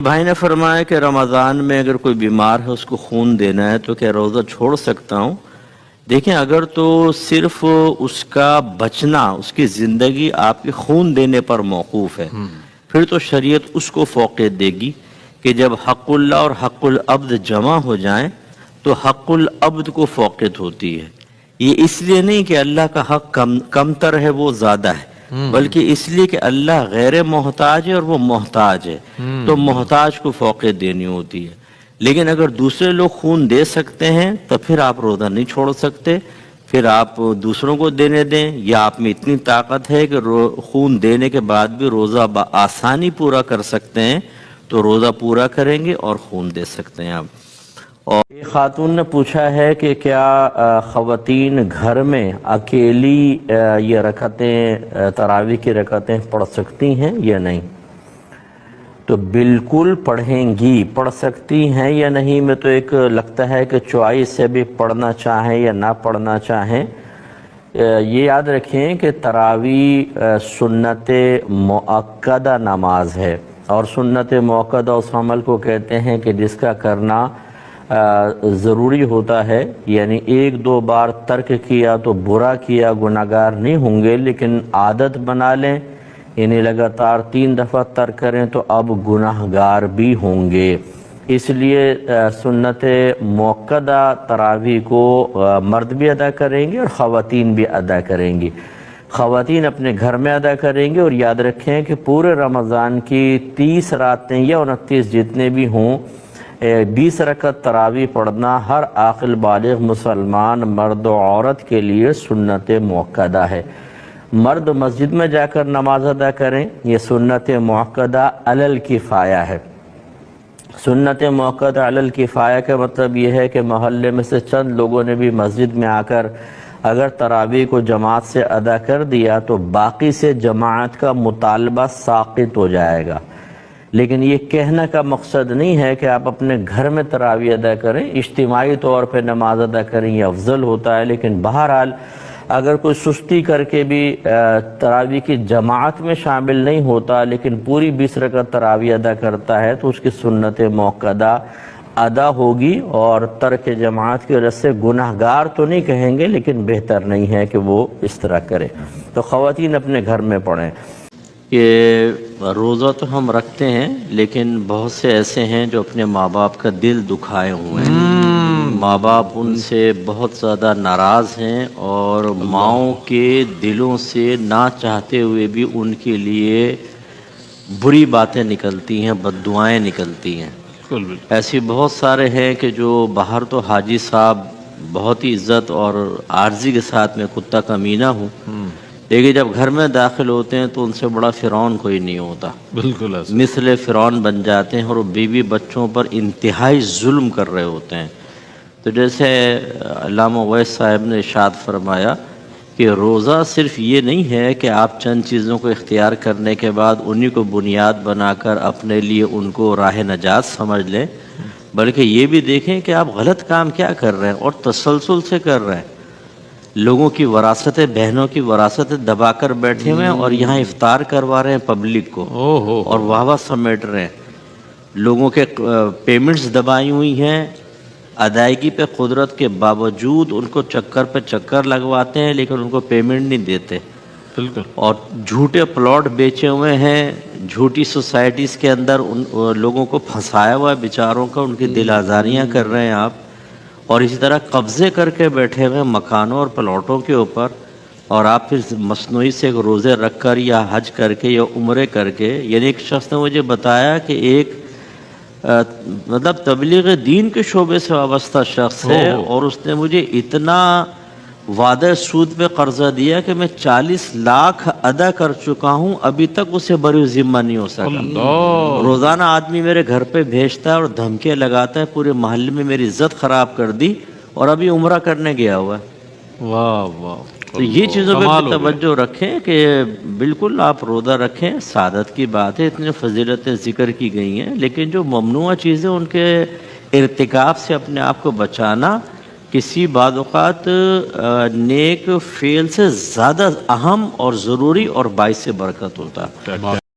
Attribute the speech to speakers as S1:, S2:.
S1: بھائی نے فرمایا کہ رمضان میں اگر کوئی بیمار ہے اس کو خون دینا ہے تو کیا روزہ چھوڑ سکتا ہوں؟ دیکھیں، اگر تو صرف اس کا بچنا، اس کی زندگی آپ کے خون دینے پر موقوف ہے، پھر تو شریعت اس کو فوقیت دے گی کہ جب حق اللہ اور حق العبد جمع ہو جائیں تو حق العبد کو فوقیت ہوتی ہے۔ یہ اس لیے نہیں کہ اللہ کا حق کم تر ہے، وہ زیادہ ہے، بلکہ اس لیے کہ اللہ غیر محتاج ہے اور وہ محتاج ہے، تو محتاج کو فوقیت دینی ہوتی ہے۔ لیکن اگر دوسرے لوگ خون دے سکتے ہیں تو پھر آپ روزہ نہیں چھوڑ سکتے، پھر آپ دوسروں کو دینے دیں، یا آپ میں اتنی طاقت ہے کہ خون دینے کے بعد بھی روزہ بآسانی پورا کر سکتے ہیں تو روزہ پورا کریں گے اور خون دے سکتے ہیں آپ۔ اور ایک خاتون نے پوچھا ہے کہ کیا خواتین گھر میں اکیلی یہ رکعتیں، تراویح کی رکعتیں پڑھ سکتی ہیں یا نہیں؟ تو بالکل پڑھیں گی، پڑھ سکتی ہیں یا نہیں میں تو ایک لگتا ہے کہ چوائس سے بھی پڑھنا چاہیں یا نہ پڑھنا چاہیں۔ یہ یاد رکھیں کہ تراویح سنت مؤکدہ نماز ہے، اور سنت مؤکدہ اس عمل کو کہتے ہیں کہ جس کا کرنا ضروری ہوتا ہے، یعنی ایک دو بار ترک کیا تو برا کیا، گناہگار نہیں ہوں گے، لیکن عادت بنا لیں، یعنی لگاتار 3 دفعہ ترک کریں تو اب گناہگار بھی ہوں گے۔ اس لیے سنت مؤکدہ تراویح کو مرد بھی ادا کریں گے اور خواتین بھی ادا کریں گی۔ خواتین اپنے گھر میں ادا کریں گے، اور یاد رکھیں کہ پورے رمضان کی 30 راتیں یا 29 جتنے بھی ہوں، 20 رکعت تراویح پڑھنا ہر عاقل بالغ مسلمان مرد و عورت کے لیے سنت مؤکدہ ہے۔ مرد مسجد میں جا کر نماز ادا کریں، یہ سنت مؤکدہ علی الکفایہ ہے۔ سنت مؤکدہ علی الکفایہ کا مطلب یہ ہے کہ محلے میں سے چند لوگوں نے بھی مسجد میں آ کر اگر تراویح کو جماعت سے ادا کر دیا تو باقی سے جماعت کا مطالبہ ساقط ہو جائے گا۔ لیکن یہ کہنے کا مقصد نہیں ہے کہ آپ اپنے گھر میں تراویح ادا کریں، اجتماعی طور پہ نماز ادا کریں، یہ افضل ہوتا ہے۔ لیکن بہرحال اگر کوئی سستی کر کے بھی تراویح کی جماعت میں شامل نہیں ہوتا لیکن پوری 20 رکعت تراویح ادا کرتا ہے تو اس کی سنت مؤکدہ ادا ہوگی، اور ترک جماعت کی وجہ سے گناہگار تو نہیں کہیں گے، لیکن بہتر نہیں ہے کہ وہ اس طرح کرے۔ تو خواتین اپنے گھر میں پڑھیں۔ کہ روزہ تو ہم رکھتے ہیں، لیکن بہت سے ایسے ہیں جو اپنے ماں باپ کا دل دکھائے ہوئے ہیں، ماں باپ ان سے بہت زیادہ ناراض ہیں، اور ماؤں کے دلوں سے نہ چاہتے ہوئے بھی ان کے لیے بری باتیں نکلتی ہیں، بد دعائیں نکلتی ہیں۔ ایسے بہت سارے ہیں کہ جو باہر تو حاجی صاحب بہت ہی عزت اور عارضی کے ساتھ میں کتا کمینہ ہوں، لیکن جب گھر میں داخل ہوتے ہیں تو ان سے بڑا فرعون کوئی نہیں ہوتا، بالکل مثل فرعون بن جاتے ہیں، اور وہ بیوی بچوں پر انتہائی ظلم کر رہے ہوتے ہیں۔ تو جیسے علامہ اویس صاحب نے ارشاد فرمایا کہ روزہ صرف یہ نہیں ہے کہ آپ چند چیزوں کو اختیار کرنے کے بعد انہی کو بنیاد بنا کر اپنے لیے ان کو راہ نجات سمجھ لیں، بلکہ یہ بھی دیکھیں کہ آپ غلط کام کیا کر رہے ہیں اور تسلسل سے کر رہے ہیں۔ لوگوں کی وراثتیں، بہنوں کی وراثتیں دبا کر بیٹھے ہوئے ہیں، اور یہاں افطار کروا رہے ہیں پبلک کو، اور واہ واہ سمیٹ رہے ہیں۔ لوگوں کے پیمنٹس دبائی ہوئی ہیں، ادائیگی پہ قدرت کے باوجود ان کو چکر پہ چکر لگواتے ہیں، لیکن ان کو پیمنٹ نہیں دیتے، بالکل۔ اور جھوٹے پلاٹ بیچے ہوئے ہیں، جھوٹی سوسائٹیز کے اندر ان لوگوں کو پھنسایا ہوا ہے بیچاروں کا، ان کی دل آزاریاں کر رہے ہیں آپ، اور اسی طرح قبضے کر کے بیٹھے ہوئے مکانوں اور پلاٹوں کے اوپر، اور آپ پھر مصنوعی سے روزے رکھ کر یا حج کر کے یا عمرے کر کے۔ یعنی ایک شخص نے مجھے بتایا کہ ایک مطلب تبلیغ دین کے شعبے سے وابستہ شخص ہے، اور اس نے مجھے اتنا وعدہ سود پہ قرضہ دیا کہ میں 40 لاکھ ادا کر چکا ہوں، ابھی تک اسے بری ذمہ نہیں ہو سکا۔ روزانہ آدمی میرے گھر پہ بھیجتا ہے اور دھمکیاں لگاتا ہے، پورے محلے میں میری عزت خراب کر دی، اور ابھی عمرہ کرنے گیا ہوا ہے۔ واہ واہ۔ تو یہ چیزوں پہ بھی توجہ رکھیں کہ بالکل آپ روزہ رکھیں، سعادت کی بات ہے، اتنی فضیلتیں ذکر کی گئی ہیں، لیکن جو ممنوع چیزیں ان کے ارتکاب سے اپنے آپ کو بچانا کسی بعض اوقات نیک فعل سے زیادہ اہم اور ضروری اور باعث برکت ہوتا ہے۔